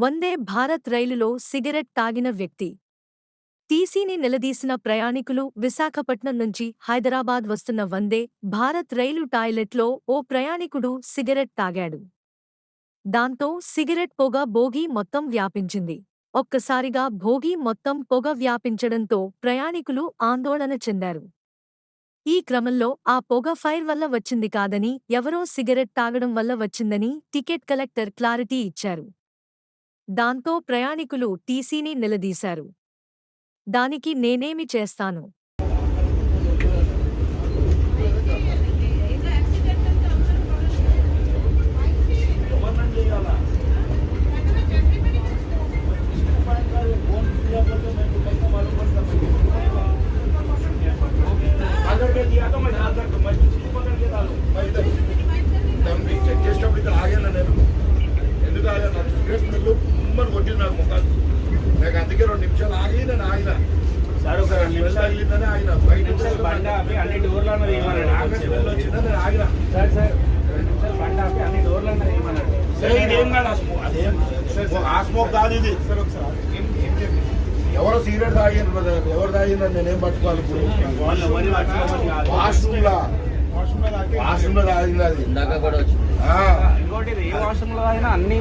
వందే భారత్ రైలులో సిగరెట్ తాగిన వ్యక్తి. టీసీని నిలదీసిన ప్రయాణికులు. విశాఖపట్నం నుంచి హైదరాబాద్ వస్తున్న వందే భారత్ రైలు టాయిలెట్లో ఓ ప్రయాణికుడు సిగరెట్ తాగాడు. దాంతో సిగరెట్ పొగ బోగీ మొత్తం వ్యాపించింది. ఒక్కసారిగా భోగి మొత్తం పొగ వ్యాపించడంతో ప్రయాణికులు ఆందోళన చెందారు. ఈ క్రమంలో ఆ పొగ ఫైర్ వల్ల వచ్చింది కాదని, ఎవరో సిగరెట్ తాగడం వల్ల వచ్చిందని టికెట్ కలెక్టర్ క్లారిటీ ఇచ్చారు. దాంతో ప్రయాణికులు టీసీని నిలదీశారు. దానికి నేనేమి చేస్తాను? నాకు అందుకే 2 నిమిషాలు ఆగి నేను ఆగిన సార్. ఒక 2 నిమిషాలు ఆగిందని ఆగిన. బయట బండి ఆపి అన్ని డోర్లను వేయమన్నాడు. వచ్చిందా నేను ఆగిన. సార్ 2 నిమిషాలు బండి ఆపి అన్ని డోర్లను వేయమన్నాడు. ఇదేం కాదు, ఆ స్మోక్ కాదు ఇది. ఎవరో సిగరెట్ తాగిన బ్రదర్, ఎవరు తాగిన నేనేం పట్టుకోవాలి ఇప్పుడు? వాష్రూమ్ లో తాగింది అది. ఇంకోటి ఏ వాష్రూమ్ లో తాగినా అన్ని